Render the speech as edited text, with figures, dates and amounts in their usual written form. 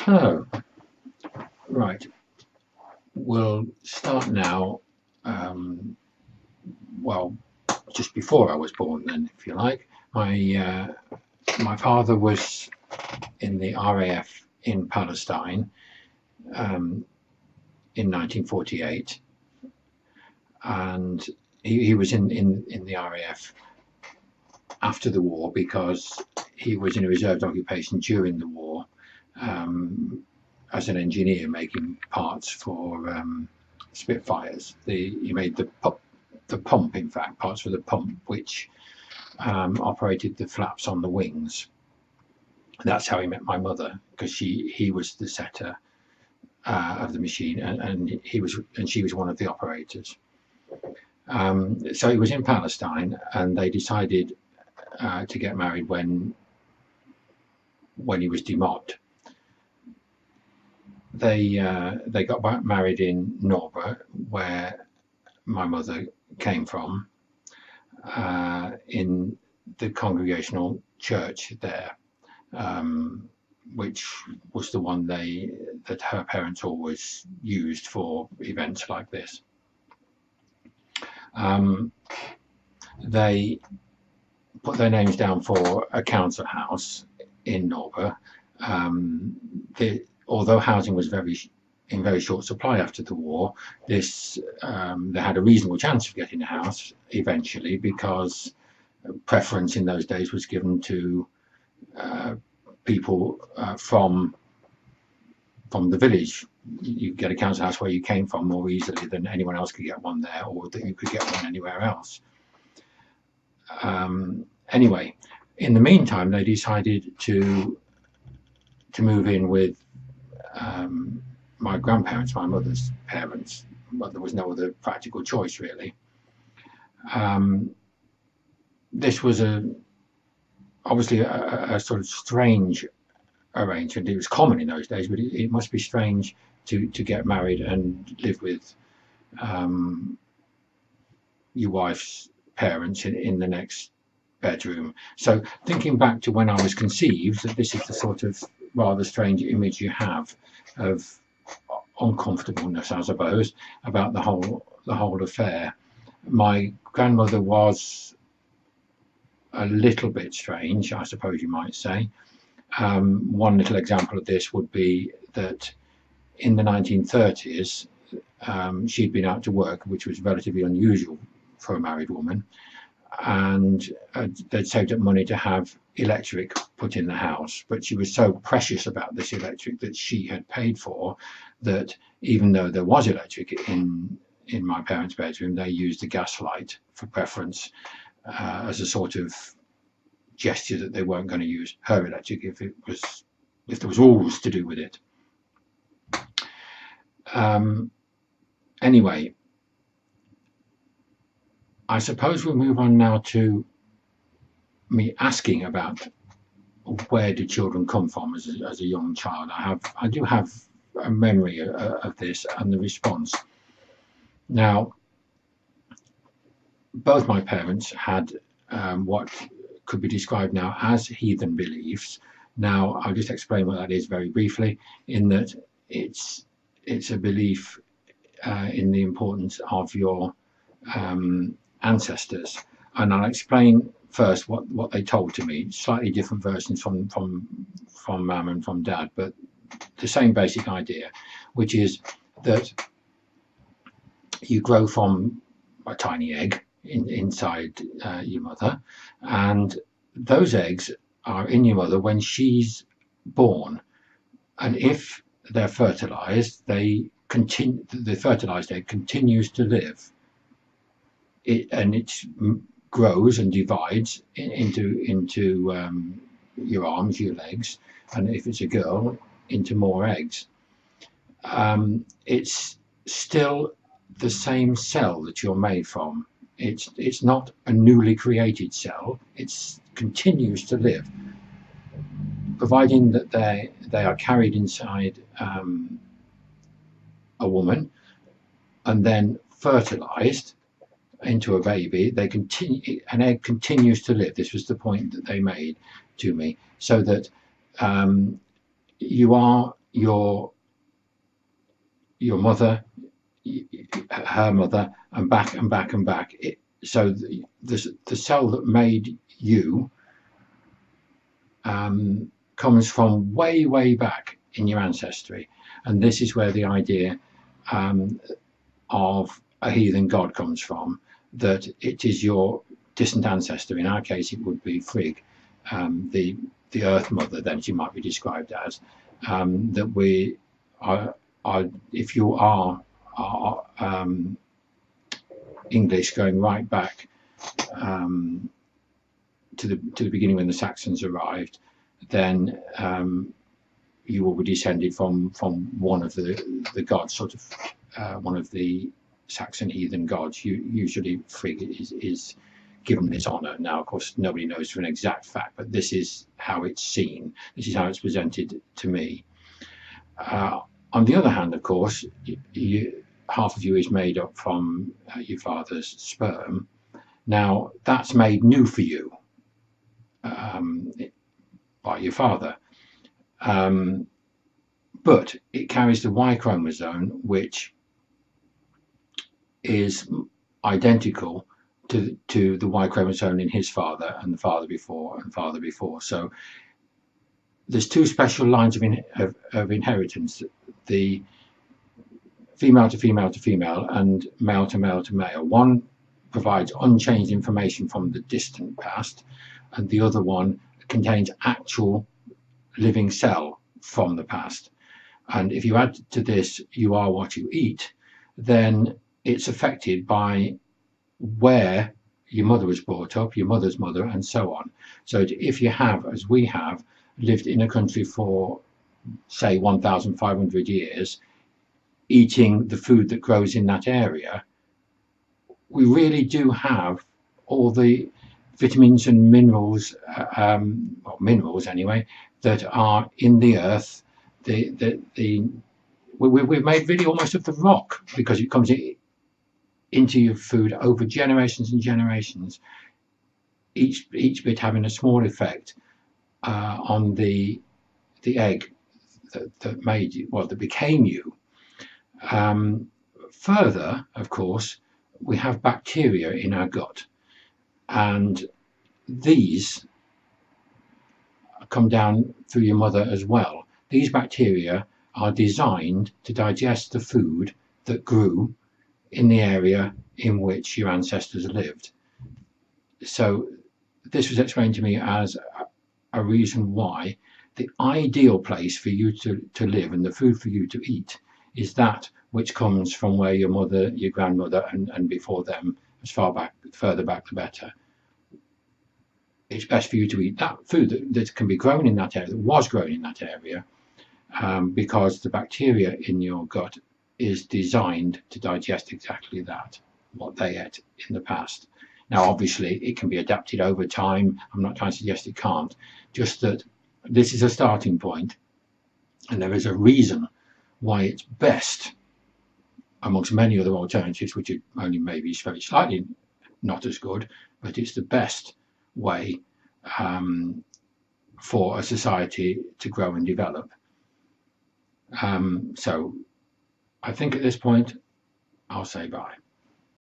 So, right, we'll start now. Well, just before I was born, then, if you like. My father was in the RAF in Palestine in 1948, and he was in the RAF after the war because he was in a reserved occupation during the war as an engineer making parts for Spitfires. He made the pump, in fact, parts for the pump, which operated the flaps on the wings. That's how he met my mother, because he was the setter of the machine, and she was one of the operators. So he was in Palestine, and they decided to get married when he was demobbed. They got married in Norba, where my mother came from, in the Congregational Church there, which was the one that her parents always used for events like this. They put their names down for a council house in Norba. Although housing was in very short supply after the war, they had a reasonable chance of getting a house eventually, because preference in those days was given to people from the village. You get a council house where you came from more easily than anyone else could get one there, or that you could get one anywhere else. Anyway, in the meantime, they decided to move in with my grandparents, my mother's parents, but there was no other practical choice, really. This was obviously a sort of strange arrangement. It was common in those days, but it must be strange to get married and live with your wife's parents in the next bedroom. So thinking back to when I was conceived, that this is the sort of rather strange image you have of uncomfortableness, I suppose, about the whole affair. My grandmother was a little bit strange, I suppose you might say. One little example of this would be that in the 1930s, she'd been out to work, which was relatively unusual for a married woman, and they'd saved up money to have electric put in the house, but she was so precious about this electric that she had paid for, that even though there was electric in my parents' bedroom, they used the gas light for preference, as a sort of gesture that they weren't going to use her electric if there was rules to do with it. Anyway, I suppose we'll move on now to me asking about where do children come from as a young child. I do have a memory of this and the response. Now, both my parents had what could be described now as heathen beliefs. Now, I'll just explain what that is very briefly, in that it's a belief in the importance of your ancestors, and I'll explain first what they told to me. Slightly different versions from Mum and from Dad, but the same basic idea, which is that you grow from a tiny egg inside your mother, and those eggs are in your mother when she's born, and if they're fertilized, the fertilized egg continues to live. It grows and divides into your arms, your legs, and if it's a girl, into more eggs. It's still the same cell that you're made from. It's not a newly created cell. It continues to live, providing that they are carried inside a woman and then fertilized into a baby. An egg continues to live. This was the point that they made to me, so that you are your mother, her mother, and back and back and back. So the cell that made you comes from way back in your ancestry, and this is where the idea of a heathen god comes from, that it is your distant ancestor. In our case, it would be Frigg, the Earth Mother, then she might be described as, that we are, if you are English, going right back to the beginning when the Saxons arrived, then you will be descended from one of the gods, sort of one of the Saxon heathen gods. Usually Frigg is given this honour. Now, of course, nobody knows for an exact fact, but this is how it's seen. This is how it's presented to me. On the other hand, of course, half of you is made up from your father's sperm. Now, that's made new for you by your father. But it carries the Y chromosome, which is identical to the Y chromosome in his father and the father before and father before. So there's two special lines of inheritance: the female to female to female and male to male to male. One provides unchanged information from the distant past, and the other one contains actual living cell from the past. And if you add to this "you are what you eat," then it's affected by where your mother was brought up, your mother's mother, and so on. So if you have, as we have, lived in a country for, say, 1,500 years, eating the food that grows in that area, we really do have all the vitamins and minerals, well, minerals anyway, that are in the earth. We've made really almost of the rock, because it comes into your food over generations and generations, each bit having a small effect on the egg that made you, well, that became you. Further, of course, we have bacteria in our gut, and these come down through your mother as well. These bacteria are designed to digest the food that grew in the area in which your ancestors lived. So this was explained to me as a reason why the ideal place for you to live and the food for you to eat is that which comes from where your mother, your grandmother, and before them, as further back the better. It's best for you to eat that food that can be grown in that area, that was grown in that area, because the bacteria in your gut is designed to digest exactly that, what they ate in the past. Now, obviously, it can be adapted over time. I'm not trying to suggest it can't, just that this is a starting point, and there is a reason why it's best, amongst many other alternatives, which are only maybe very slightly not as good, but it's the best way for a society to grow and develop. So I think at this point, I'll say bye.